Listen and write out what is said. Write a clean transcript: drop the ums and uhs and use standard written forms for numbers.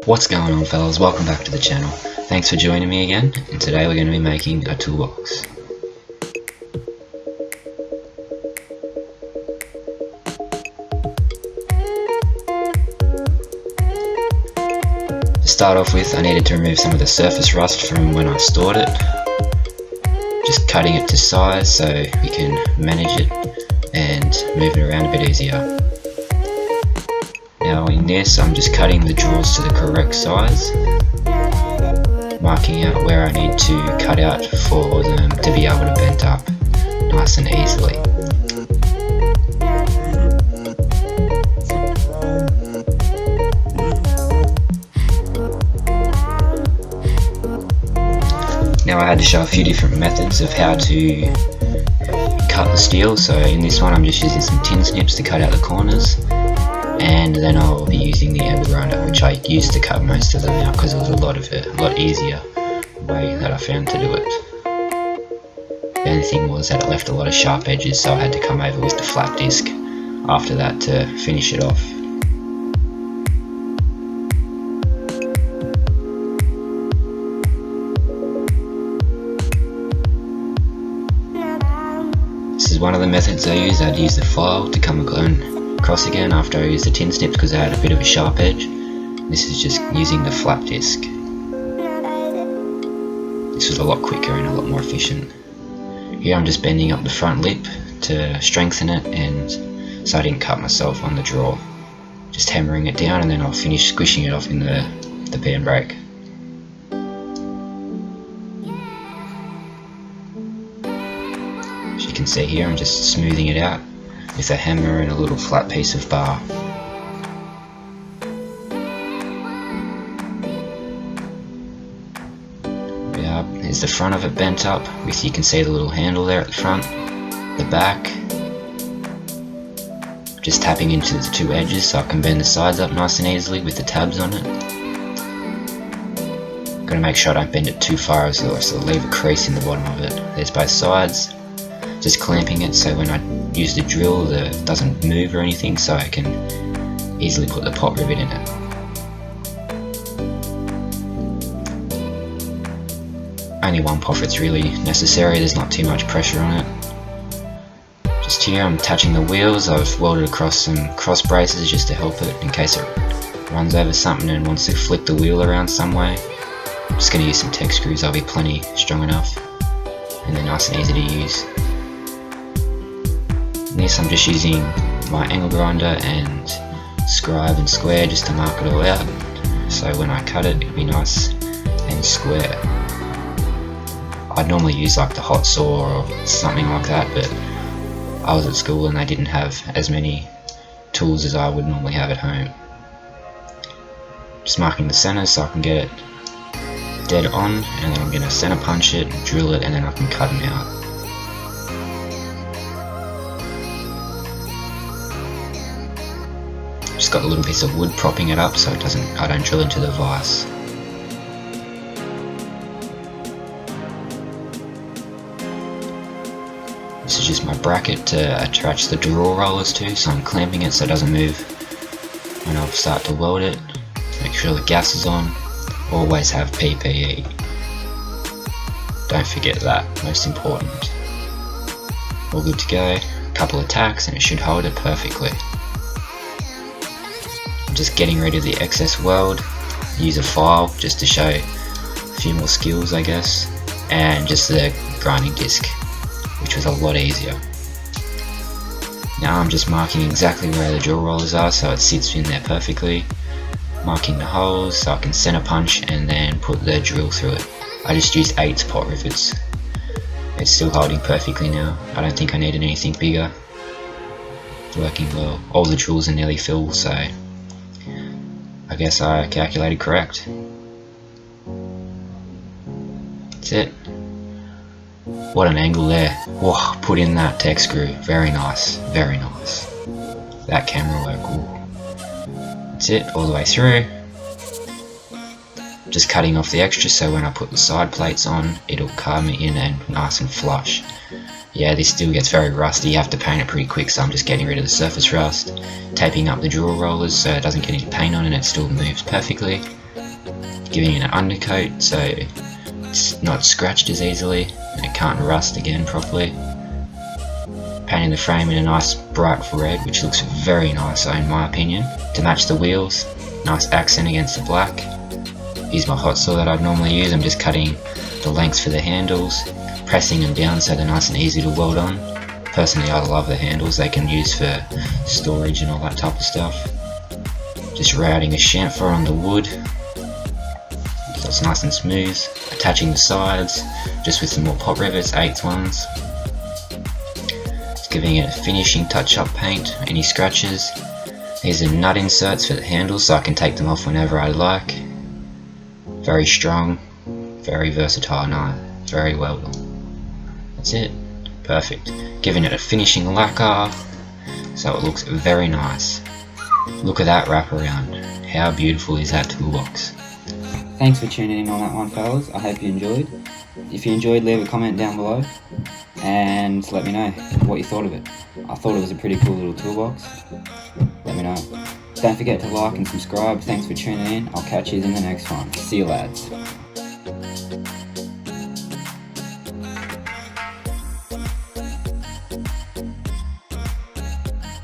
What's going on, fellas? Welcome back to the channel. Thanks for joining me again, and today we're going to be making a toolbox. To start off with, I needed to remove some of the surface rust from when I stored it. Just cutting it to size so we can manage it and move it around a bit easier. Now in this, I'm just cutting the drawers to the correct size, marking out where I need to cut out for them to be able to bend up nice and easily. Now I had to show a few different methods of how to cut the steel, so in this one I'm just using some tin snips to cut out the corners. And then I'll be using the angle grinder, which I used to cut most of them out because it was a lot easier way that I found to do it. The only thing was that it left a lot of sharp edges, so I had to come over with the flat disc after that to finish it off. This is one of the methods I use. I'd use the file to come across again after I used the tin snips because they had a bit of a sharp edge. This is just using the flat disc. This was a lot quicker and a lot more efficient. Here I'm just bending up the front lip to strengthen it, and so I didn't cut myself on the drawer. Just hammering it down, and then I'll finish squishing it off in the band brake. As you can see here, I'm just smoothing it out with a hammer and a little flat piece of bar. Here's the front of it bent up, with you can see the little handle there at the front, the back. Just tapping into the two edges so I can bend the sides up nice and easily with the tabs on it. Gotta make sure I don't bend it too far, so I'll leave a crease in the bottom of it. There's both sides. Just clamping it so when I use the drill it doesn't move or anything, so I can easily put the pot rivet in it. Only one pocket's really necessary, there's not too much pressure on it. Just here I'm attaching the wheels. I've welded across some cross braces just to help it in case it runs over something and wants to flick the wheel around some way. I'm just going to use some tech screws, they'll be plenty strong enough and they're nice and easy to use. This I'm just using my angle grinder and scribe and square just to mark it all out, so when I cut it it'll be nice and square. I'd normally use like the hot saw or something like that, but I was at school and they didn't have as many tools as I would normally have at home. Just marking the centers so I can get it dead on, and then I'm going to center punch it, drill it, and then I can cut them out. Just got a little piece of wood propping it up so I don't drill into the vise. This is just my bracket to attach the drawer rollers to, so I'm clamping it so it doesn't move when I start to weld it. Make sure the gas is on. Always have PPE. Don't forget that, most important. All good to go. A couple of tacks and it should hold it perfectly. Just getting rid of the excess weld, use a file just to show a few more skills I guess, and just the grinding disc, which was a lot easier. Now I'm just marking exactly where the drill rollers are so it sits in there perfectly, marking the holes so I can center punch and then put the drill through it. I just used 8 pot rivets. It's still holding perfectly now. I don't think I needed anything bigger. Working well. All the drills are nearly filled, so I guess I calculated correct. That's it. What an angle there. Whoa, put in that tech screw. Very nice, very nice. That camera work. Ooh. That's it, all the way through. Just cutting off the extra so when I put the side plates on, it'll come in and nice and flush. Yeah, this still gets very rusty, you have to paint it pretty quick, so I'm just getting rid of the surface rust, taping up the drill rollers so it doesn't get any paint on and it still moves perfectly, giving it an undercoat so it's not scratched as easily and it can't rust again properly. Painting the frame in a nice bright red, which looks very nice in my opinion, to match the wheels. Nice accent against the black. Use my hot saw that I'd normally use. I'm just cutting the lengths for the handles, pressing them down so they're nice and easy to weld on. Personally, I love the handles. They can use for storage and all that type of stuff. Just routing a chamfer on the wood so it's nice and smooth. Attaching the sides just with some more pop rivets, 8th ones. Just giving it a finishing touch-up paint. Any scratches. These are nut inserts for the handles so I can take them off whenever I like. Very strong, very versatile knife, very weldable. That's it. Perfect. Giving it a finishing lacquer so it looks very nice. Look at that wraparound. How beautiful is that toolbox? Thanks for tuning in on that one, fellas. I hope you enjoyed. If you enjoyed, leave a comment down below and let me know what you thought of it. I thought it was a pretty cool little toolbox. Let me know. Don't forget to like and subscribe. Thanks for tuning in. I'll catch you in the next one. See you, lads.